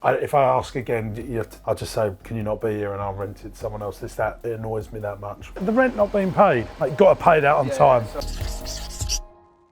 If I ask again, I'll just say, can you not be here, and I'll rent it to someone else. It annoys me that much. The rent not being paid, like, got to pay that on time.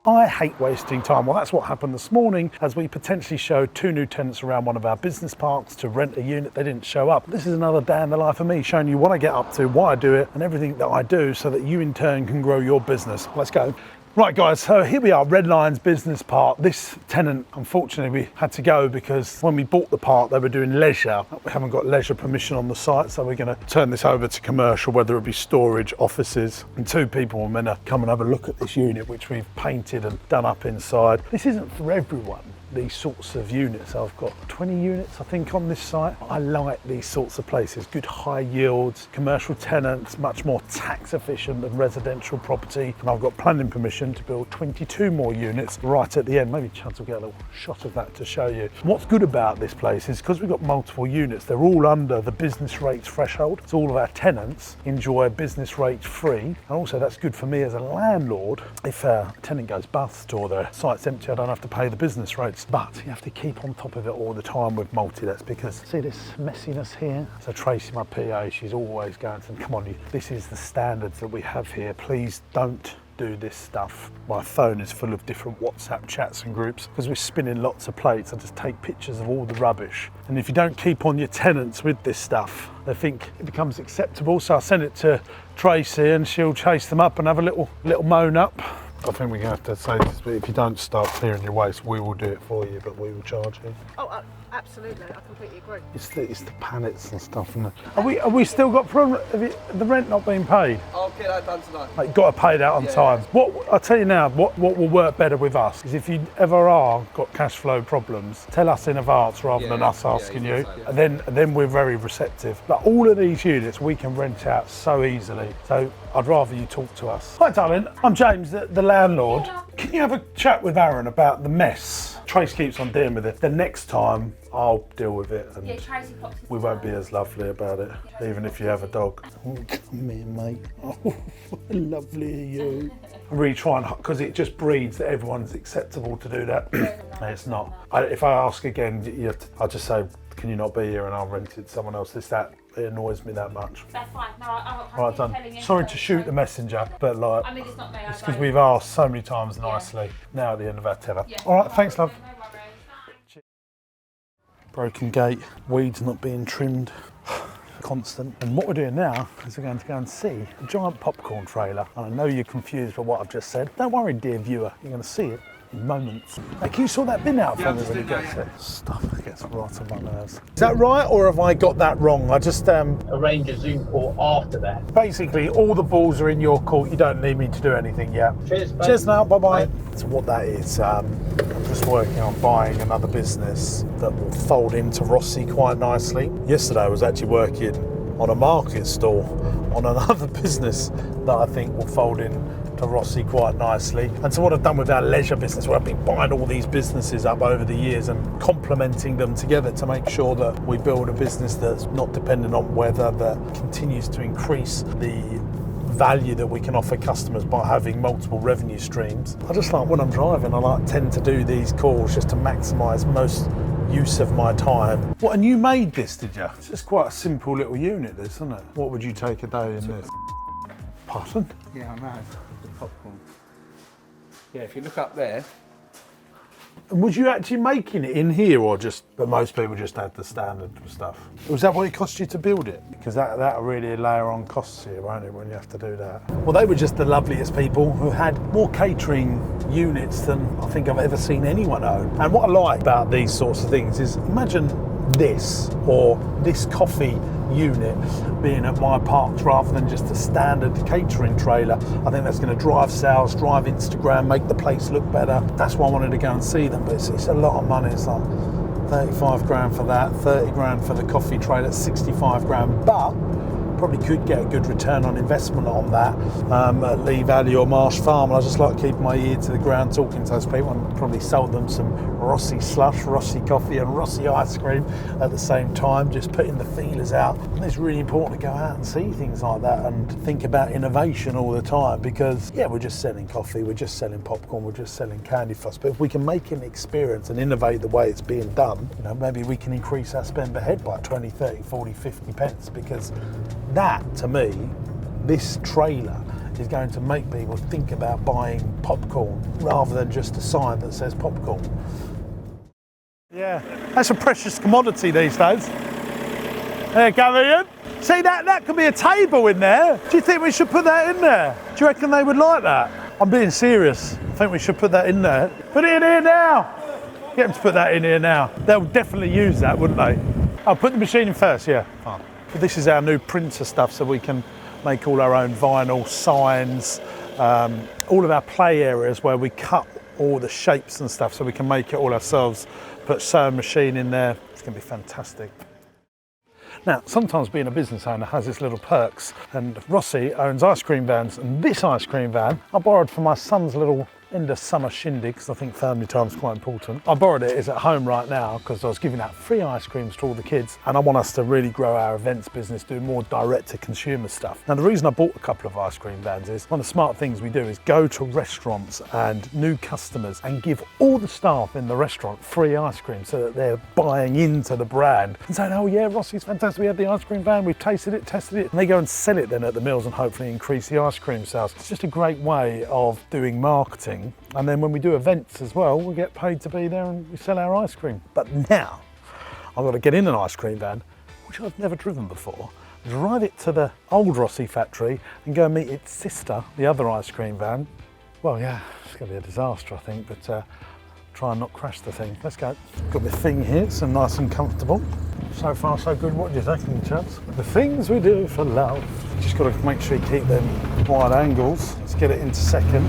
I hate wasting time. Well, that's what happened this morning as we potentially showed 2 new tenants around one of our business parks to rent a unit. They didn't show up. This is another day in the life of me, showing you what I get up to, why I do it, and everything that I do so that you in turn can grow your business. Let's go. Right guys, so here we are, Red Lions Business Park. This tenant, unfortunately, we had to go because when we bought the park, they were doing leisure. We haven't got leisure permission on the site, so we're gonna turn this over to commercial, whether it be storage, offices, and 2 people are gonna come and have a look at this unit, which we've painted and done up inside. This isn't for everyone, these sorts of units. I've got 20 units, I think, on this site. I like these sorts of places, good high yields, commercial tenants, much more tax efficient than residential property. And I've got planning permission to build 22 more units right at the end. Maybe Chad will get a little shot of that to show you. What's good about this place is because we've got multiple units, they're all under the business rates threshold. So all of our tenants enjoy business rates free. And also that's good for me as a landlord. If a tenant goes bust or the site's empty, I don't have to pay the business rates. But you have to keep on top of it all the time with multi-lets, because see this messiness here? So Tracy, my PA, she's always going to them, come on, this is the standards that we have here. Please don't do this stuff. My phone is full of different WhatsApp chats and groups because we're spinning lots of plates. I just take pictures of all the rubbish. And if you don't keep on your tenants with this stuff, they think it becomes acceptable. So I send it to Tracy and she'll chase them up and have a little moan up. I think we're going to have to say this, but if you don't start clearing your waste, we will do it for you, but we will charge you. Oh, absolutely, I completely agree. It's the pallets and stuff. And have we still got problem? The rent not being paid? I'll get that done tonight. Like, got to pay that on time. What I'll tell you now, what will work better with us is if you ever are got cash flow problems, tell us in advance rather than us asking you. And then we're very receptive. But all of these units we can rent out so easily. So I'd rather you talk to us. Hi darling, I'm James, the landlord. Can you have a chat with Aaron about the mess? Trace keeps on dealing with it. The next time I'll deal with it, and we won't be as lovely about it, even if you have a dog. Oh, come here, mate. Oh, lovely are you. I'm really trying, because it just breeds that everyone's acceptable to do that. And it's not. If I ask again, I'll just say, can you not be here, and I'll rent it to someone else. It annoys me that much. That's fine. No, I'm right, done. Sorry to shoot the messenger, but like, I mean, it's not me. It's because we've asked so many times nicely. Now at the end of our tether. Yeah. All right, thanks, love. No worries. Broken gate, weeds not being trimmed, constant. And what we're doing now is we're going to go and see a giant popcorn trailer. And I know you're confused by what I've just said. Don't worry, dear viewer, you're going to see it in moments. Like, you saw that bin out for me when it gets there. Stuff that gets right on my nerves. Is that right, or have I got that wrong? I just arrange a Zoom call after that. Basically, all the balls are in your court. You don't need me to do anything yet. Cheers, mate. Cheers now. Bye-bye. So what that is, I'm just working on buying another business that will fold into Rossi quite nicely. Yesterday, I was actually working on a market stall on another business that I think will fold in to Rossi quite nicely. And so what I've done with our leisure business, where I've been buying all these businesses up over the years and complementing them together to make sure that we build a business that's not dependent on weather, that continues to increase the value that we can offer customers by having multiple revenue streams. I just like, when I'm driving, I tend to do these calls just to maximise most use of my time. What, and you made this, did you? It's just quite a simple little unit, this, isn't it? What would you take a day in this? Pardon? Yeah, I know. The popcorn. Yeah, if you look up there. And was you actually making it in here, or just, but most people just had the standard stuff? Was that what it cost you to build it? Because that'll really layer on costs here, won't it, when you have to do that? Well, they were just the loveliest people who had more catering units than I think I've ever seen anyone own. And what I like about these sorts of things is, imagine this, or this coffee unit being at my parks rather than just a standard catering trailer. I think that's going to drive sales, drive Instagram, make the place look better. That's why I wanted to go and see them, but it's a lot of money. It's like 35 grand for that, 30 grand for the coffee trailer, 65 grand, but probably could get a good return on investment on that at Lee Valley or Marsh Farm. And I just like keeping my ear to the ground, talking to those people, and probably sold them some Rossi slush, Rossi coffee and Rossi ice cream at the same time, just putting the feelers out. And it's really important to go out and see things like that and think about innovation all the time, because yeah, we're just selling coffee, we're just selling popcorn, we're just selling candy floss, but if we can make an experience and innovate the way it's being done, you know, maybe we can increase our spend per head by 20, 30, 40, 50 pence, because that, to me, this trailer is going to make people think about buying popcorn rather than just a sign that says popcorn. Yeah, that's a precious commodity these days. There you go, Ian. See, that could be a table in there. Do you think we should put that in there? Do you reckon they would like that? I'm being serious. I think we should put that in there. Put it in here now. Get them to put that in here now. They'll definitely use that, wouldn't they? I'll put the machine in first, yeah. Fine. But this is our new printer stuff, so we can make all our own vinyl, signs, all of our play areas where we cut all the shapes and stuff, so we can make it all ourselves. Put sewing machine in there. It's going to be fantastic. Now, sometimes being a business owner has its little perks, and Rossi owns ice cream vans, and this ice cream van I borrowed from my son's little end of summer shindig, because I think family time is quite important. I borrowed it, it's at home right now because I was giving out free ice creams to all the kids, and I want us to really grow our events business, do more direct to consumer stuff. Now, the reason I bought a couple of ice cream vans is one of the smart things we do is go to restaurants and new customers and give all the staff in the restaurant free ice cream, so that they're buying into the brand and saying, oh yeah, Rossi's fantastic, we had the ice cream van, we've tasted it, tested it, and they go and sell it then at the meals and hopefully increase the ice cream sales. It's just a great way of doing marketing. And then when we do events as well, we get paid to be there and we sell our ice cream. But now, I've got to get in an ice cream van, which I've never driven before, drive it to the old Rossi factory and go and meet its sister, the other ice cream van. Well, yeah, it's going to be a disaster, I think, but try and not crash the thing. Let's go. Got my thing here, so nice and comfortable. So far, so good. What do you think, chaps? The things we do for love. Just got to make sure you keep them wide angles. Let's get it into second.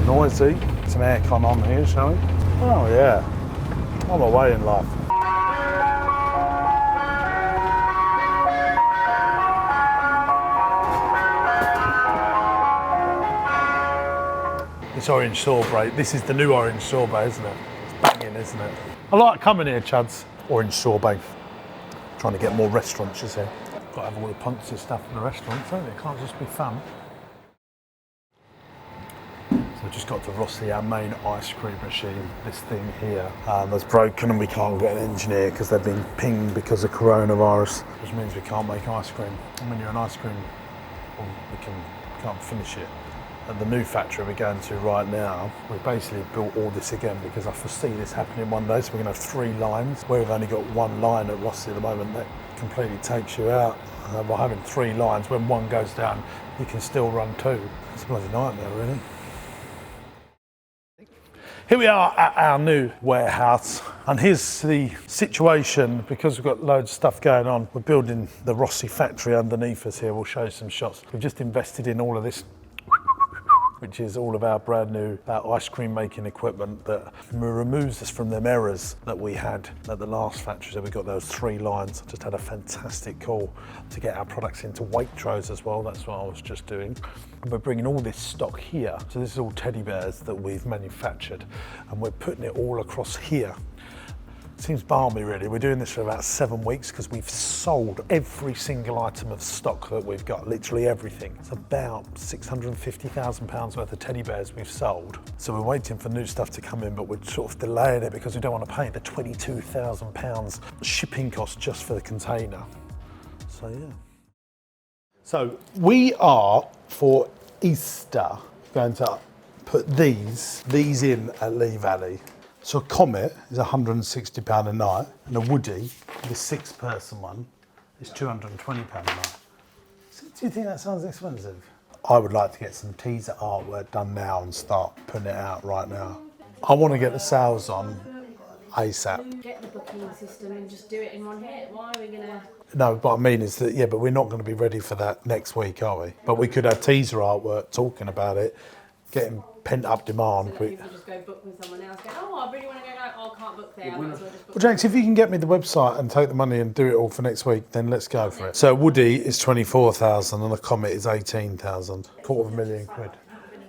Noisy. Some aircon on here, shall we? Oh yeah, on my way in life. This orange sorbet, this is the new orange sorbet, isn't it? It's banging, isn't it? I like coming here, Chuds. Orange sorbet. Trying to get more restaurants, you see. Got to have all the punchy stuff in the restaurants, don't it? It can't just be fun. So just got to Rossi, our main ice cream machine. This thing here was broken and we can't get an engineer because they've been pinged because of coronavirus, which means we can't make ice cream. And when you're an ice cream, well, we can't finish it. At the new factory we're going to right now, we've basically built all this again because I foresee this happening one day, so we're going to have 3 lines. Where we've only got 1 line at Rossi at the moment, that completely takes you out. By having 3 lines, when one goes down, you can still run 2. It's a bloody nightmare, really. Here we are at our new warehouse, and here's the situation. Because we've got loads of stuff going on, we're building the Rossi factory underneath us here. We'll show you some shots. We've just invested in all of this, which is all of our brand new ice cream making equipment that removes us from them errors that we had at the last factory. So we got those 3 lines. I just had a fantastic call to get our products into Waitrose as well. That's what I was just doing. And we're bringing all this stock here. So this is all teddy bears that we've manufactured, and we're putting it all across here. Seems balmy, really. We're doing this for about 7 weeks because we've sold every single item of stock that we've got, literally everything. It's about £650,000 worth of teddy bears we've sold. So we're waiting for new stuff to come in, but we're sort of delaying it because we don't want to pay the £22,000 shipping cost just for the container. So yeah. So we are, for Easter, going to put these in at Lee Valley. So a Comet is £160 a night, and a Woody, the 6-person one, is £220 a night. So do you think that sounds expensive? I would like to get some teaser artwork done now and start putting it out right now. I want to get the sales on ASAP. Get the booking system and just do it in one hit. Why are we going to... No, what I mean is that, yeah, but we're not going to be ready for that next week, are we? But we could have teaser artwork talking about it, getting pent-up demand. So people just go book with someone else, go, oh, I really want to go, no, oh, I can't book there. I might as well just book. Well, James, if you can get me the website and take the money and do it all for next week, then let's go for it. So Woody is 24,000 and a Comet is 18,000. £250,000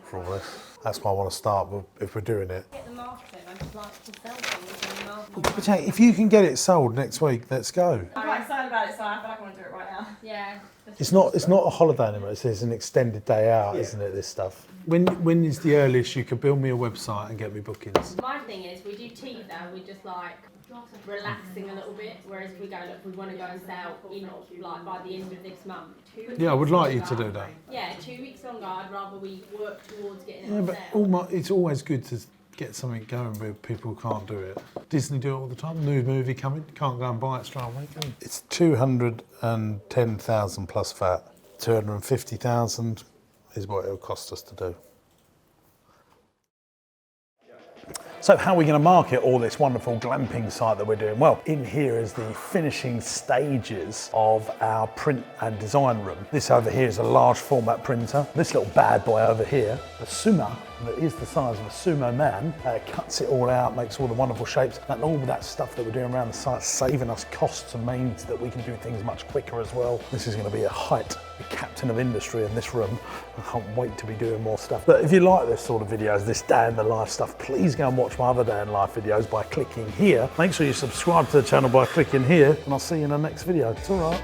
for all this. That's why I want to start with, if we're doing it. Get the marketing. I just like to sell things and But hey, if you can get it sold next week, let's go. I'm quite excited about it, so I feel like I want to do it right now. yeah. It's not a holiday anymore. It's an extended day out, isn't it? This stuff. When is the earliest you could build me a website and get me bookings? My thing is, we do teeth though, we just like relaxing a little bit, whereas if we go, look, we want to go and sell in like by the end of this month. Yeah, I would like you to do that. Yeah, 2 weeks longer, I'd rather we work towards getting it Yeah, on but sale. it's always good to get something going where people can't do it. Disney do it all the time. New movie coming, can't go and buy it straight away. Can you? It's 210,000 plus VAT. 250,000 is what it'll cost us to do. So how are we going to market all this wonderful glamping site that we're doing? Well, in here is the finishing stages of our print and design room. This over here is a large format printer. This little bad boy over here, the Sumo, that is the size of a sumo man, cuts it all out, makes all the wonderful shapes, and all that stuff that we're doing around the site, saving us costs and means that we can do things much quicker as well. This is going to be a height, the captain of industry in this room. I can't wait to be doing more stuff. But if you like this sort of videos, this day in the life stuff, please go and watch my other day in life videos by clicking here. Make sure you subscribe to the channel by clicking here, and I'll see you in the next video. It's all right.